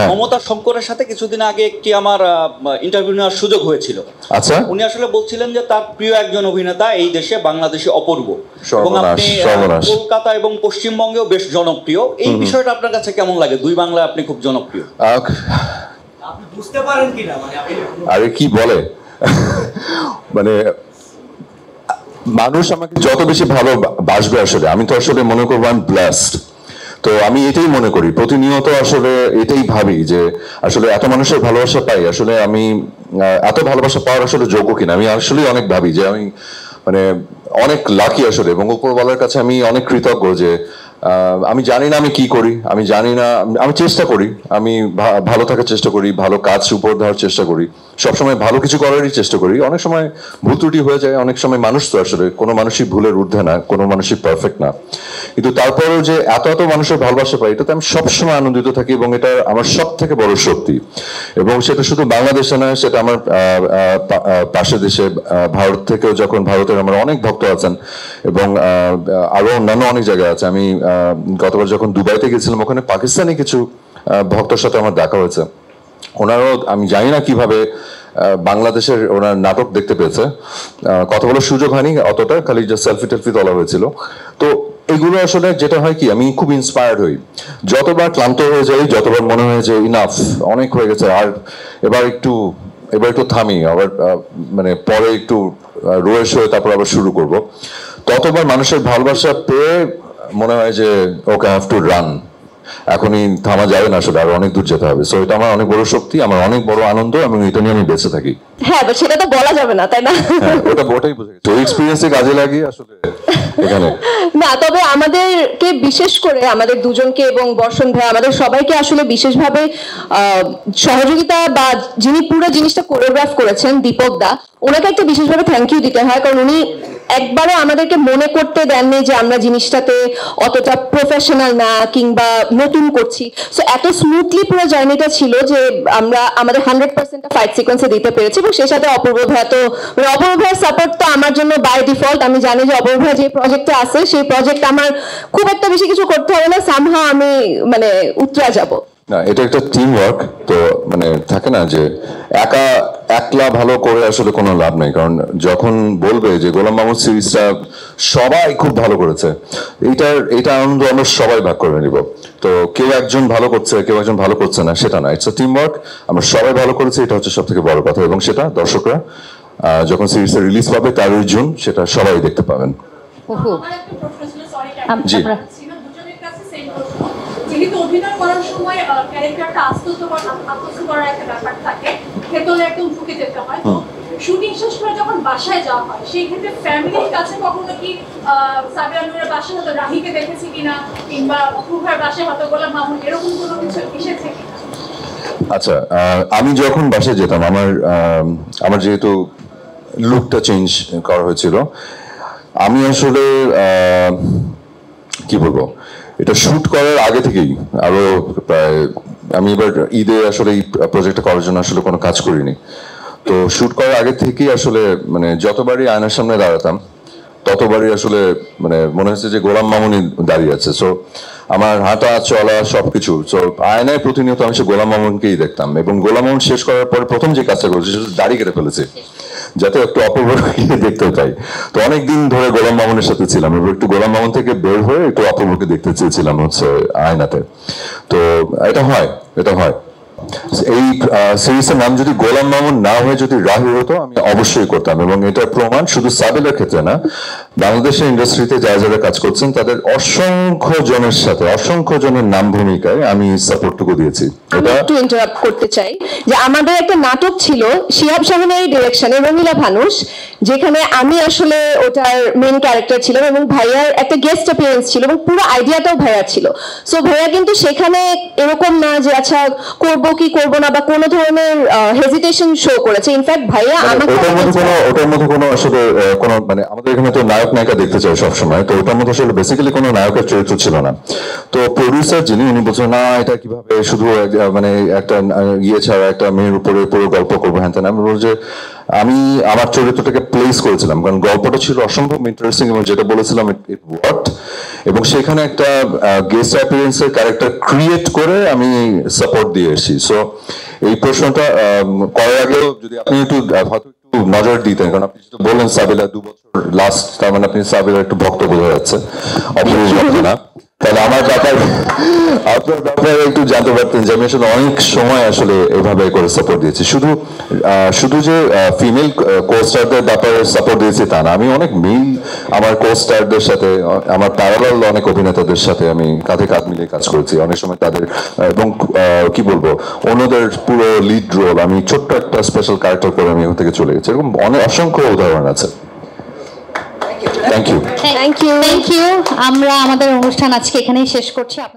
মমতা শঙ্করের সাথে কিছুদিন আগে একটি আমার ইন্টারভিউ নেওয়ার সুযোগ হয়েছিল। আচ্ছা, উনি আসলে বলছিলেন যে তার প্রিয় একজন অভিনেতা এই দেশে বাংলাদেশে অপূর্ব, এবং আপনি কলকাতা এবং পশ্চিমবঙ্গেও বেশ জনপ্রিয়। এই বিষয়টা আপনার কাছে কেমন লাগে? দুই বাংলায় আপনি খুব জনপ্রিয়, আপনি বুঝতে পারেন কিনা? আরে কি বলে মানে মানুষ আমাকে যত বেশি ভালোবাসবে, আসলে আমি তো আসলে মনে করবো আমি ব্লেসড। তো আমি এটাই মনে করি প্রতিনিয়ত, আসলে এটাই ভাবি যে আসলে এত মানুষের ভালোবাসা পাই, আসলে আমি এত ভালোবাসা পাওয়ার আসলে যোগ্য কিনা। আমি আসলে অনেক ভাবি যে আমি মানে অনেক লাকি আসলে, এবং উপরওয়ালার কাছে আমি অনেক কৃতজ্ঞ যে আমি জানি না আমি কি করি, আমি জানি না, আমি চেষ্টা করি, আমি ভালো থাকার চেষ্টা করি, ভালো কাজ উপর দেওয়ার চেষ্টা করি, সবসময় ভালো কিছু করারই চেষ্টা করি। অনেক সময় ভুল ত্রুটি হয়ে যায়, অনেক সময় মানুষ তো আসলে কোনো মানুষই ভুলের ঊর্ধ্বে না, কোনো মানুষই পারফেক্ট না, কিন্তু তারপরেও যে এত এত মানুষের ভালোবাসা পাই, এটাতে আমি সবসময় আনন্দিত থাকি, এবং এটা আমার সব থেকে বড় শক্তি। এবং সেটা শুধু বাংলাদেশে নয়, সেটা আমার পাশের দেশে ভারত থেকেও, যখন ভারতের আমার অনেক ভক্ত আছেন এবং আরো অন্যান্য অনেক জায়গায় আছে। আমি গতবার যখন দুবাইতে গেছিলাম, ওখানে পাকিস্তানি কিছু ভক্তের সাথে আমার দেখা হয়েছে। ওনারও আমি জানি না কিভাবে বাংলাদেশের ওনার নাটক দেখতে পেয়েছে, কথা বলার সুযোগ হয়নি অতটা, খালি যে সেলফি টেলফি তোলা হয়েছিল। তো এগুলো আসলে যেটা হয় কি, আমি খুব ইন্সপায়ার্ড হই। যতবার ক্লান্ত হয়ে যাই, যতবার মনে হয় যে ইনাফ, অনেক হয়ে গেছে, আর এবার একটু থামি, আবার মানে পরে একটু রোয়েশ হয়ে তারপর আবার শুরু করব, ততবার মানুষের ভালোবাসা পেয়ে মনে হয় যে ওকে হ্যাভ টু রান, এখনই থামা যাবে না, আসলে আরো অনেক দূর যেতে হবে। সো এটা আমার অনেক বড় শক্তি, আমার অনেক বড় আনন্দ, এবং এটা নিয়ে আমি বেঁচে থাকি। হ্যাঁ, বাট সেটা তো বলা যাবে না, তাই না? ওটাই বুঝে গেছি, ওই এক্সপেরিয়েন্সে কাজে লাগিয়ে আসলে এখানে না। তবে আমাদেরকে বিশেষ করে আমাদের দুজনকে এবং বর্ষণ ভাই, আমাদের সবাইকে আসলে বিশেষভাবে সহযোগিতা বা যিনি পুরো জিনিসটা কোরিওগ্রাফ করেছেন, দীপক দা, ওনাকে একটা বিশেষভাবে থ্যাংক ইউ দিতে হয়, কারণ উনি একবারও আমাদেরকে মনে করতে দেননি যে আমরা জিনিসটাতে অতটা প্রফেশনাল না কিংবা নতুন করছি। সো এত স্মুথলি পুরো জার্নিটা ছিল যে আমরা আমাদের 100% ফাইট সিকোয়েন্সে দিতে পেরেছি, এবং সেই সাথে অপূর্ব ভাই, তো অপূর্ব ভাইয়ের সাপোর্ট তো আমার জন্য বাই ডিফল্ট। আমি জানি যে অপূর্ব ভাই যে প্রজেক্টে আছে, সেই প্রজেক্ট আমার খুব একটা বেশি কিছু করতে হবে না, সামহাও আমি মানে উতরা যাব। না, এটা একটা টিম ওয়ার্ক, তো মানে থাকে না যে একলা ভালো করে আসলে কোনো লাভ নেই, কারণ যখন বলবে যে গোলাম মামুন সিরিজটা সবাই খুব ভালো করেছে, এটা আনন্দ আমরা সবাই ভাগ করে নিব। তো কেউ একজন ভালো করছে, কেউ একজন ভালো করছে না, সেটা না, ইটস আ টিম ওয়ার্ক। আমরা সবাই ভালো করেছি, এটা হচ্ছে সব থেকে বড় কথা, এবং সেটা দর্শকরা যখন সিরিজটা রিলিজ পাবে 13 জুন, সেটা সবাই দেখতে পাবেন। জি, যেহেতু অভিনয় করার সময় ক্যারেক্টারটা আত্মস্থ করার একটা ব্যাপার থাকে, ভেতরে একদম ঢুকে যেতে হয়, তো শুটিং শেষ করে যখন বাসায় যাওয়া হয়, সেই ক্ষেত্রে ফ্যামিলির কাছে কখনো কি সাবিয়া নূরের বাসায় হয়তো রাহিকে দেখেছি কিনা, কিংবা অপূর্বের বাসায় হয়তো গোলাম মামুন, এরকম কোনো কিছু এসেছে কিনা? আচ্ছা, আমি যখন বাসায় যেতাম, আমার যেহেতু লুকটা চেঞ্জ করা হয়েছিল, আমি আসলে কি বলবো, এটা শুট করার আগে থেকেই আরো প্রায়, আমি এবার ঈদে আসলে এই প্রজেক্টটা করার জন্য আসলে কোনো কাজ করিনি, তো শুট করার আগে থেকেই আসলে মানে যতবারই আয়নার সামনে দাঁড়াতাম, ততবারই আসলে মানে মনে হচ্ছে যে গোলাম মামুনই দাঁড়িয়ে আছে। সো আমার হাঁটা চলা সবকিছু, সো আয়নায় প্রতিনিয়ত আমি সে গোলাম মামুনকেই দেখতাম, এবং গোলাম মামুন শেষ করার পরে প্রথম যে কাজটা করেছে সেটা দাড়ি কেটে ফেলেছে, যাতে একটু অপূর্ব দেখতে পাই। তো অনেকদিন ধরে গোলাম মামুনের সাথে ছিলাম, এবার একটু গোলাম মামুন থেকে বের হয়ে একটু অপূর্বকে দেখতে চেয়েছিলাম হচ্ছে আয়নাতে। তো এটা হয়। এই সিরিজের নাম যদি গোলাম মামুন না হয়ে যদি রাহি হতো, আমি অবশ্যই করতাম, এবং এটার প্রমাণ শুধু সাবিলের ক্ষেত্রে না, বাংলাদেশের ইন্ডাস্ট্রিতে যারা যারা কাজ করছেন তাদের অসংখ্য জনের সাথে, অসংখ্য জনের নাম ভূমিকায় আমি সাপোর্টটুকু দিয়েছি। আমি একটু ইন্টারাপ্ট করতে চাই যে আমাদের একটা নাটক ছিল শিহাব শাহিনের ডিরেকশনে, রঙিলা ভানুষ, যেখানে আমি আসলে ওটার মেইন ক্যারেক্টার ছিলাম, এবং ভাইয়ার একটা গেস্ট অ্যাপিয়ারেন্স ছিল, এবং পুরো আইডিয়াটাও ভাইয়া ছিল। সো ভাইয়া কিন্তু সেখানে এরকম না যে আচ্ছা করবো কি করবো না, বা কোনো ধরনের হেজিটেশন শো করেছে। ইনফ্যাক্ট ভাইয়া আমাকে ওটার মধ্যে কোনো আসলে কোনো মানে আমাদের এখানে তো নায়ক নায়িকা দেখতে চাই সবসময়, তো ওটার মধ্যে আসলে বেসিক্যালি কোনো নায়কের চরিত্র ছিল না। তো প্রডিউসার যিনি, উনি বলছেন না এটা কিভাবে শুধু মানে একটা ইয়ে ছাড়া একটা মেয়ের উপরে পুরো গল্প করবো, হ্যাঁ আমি বলবো যে আমি আমার চরিত্রটাকে প্লেস করেছিলাম, কারণ গল্পটা ছিল অসম্ভব ইন্টারেস্টিং, এবং যেটা বলেছিলাম ইট ওয়ার্কড। এবং সেখানে একটা গেস্ট অ্যাপিয়ারেন্সের ক্যারেক্টার ক্রিয়েট করে আমি সাপোর্ট দিয়ে এসেছি। সো এই প্রশ্নটা করার আগেও যদি আপনি একটু হয়তো একটু নজর দিতেন, কারণ আপনি যেটা বললেন সাবিলা 2 বছর লাস্ট, তার মানে আপনি সাবিলার একটু ভক্ত বোঝা যাচ্ছে, অপূর্ব ভক্ত না, তাহলে আমার ব্যাপারে আপনার ব্যাপারে একটু জানতে পারতেন যে আমি আসলে অনেক সময় আসলে এভাবে করে সাপোর্ট দিয়েছি। শুধু যে ফিমেল কোস্টারদের ব্যাপারে সাপোর্ট দিয়েছি তা না, আমি অনেক মেল আমার কোস্টারদের সাথে, আমার প্যারালাল অনেক অভিনেতাদের সাথে আমি কাঁধে কাঁধ মিলিয়ে কাজ করেছি অনেক সময় তাদের, এবং কি বলবো অন্যদের পুরো লিড রোল আমি ছোট্ট একটা স্পেশাল ক্যারেক্টার করে আমি এখান থেকে চলে গেছি। এরকম অনেক অসংখ্য উদাহরণ আছে। Thank you. আমরা আমাদের অনুষ্ঠান আজকে এখানেই শেষ করছি।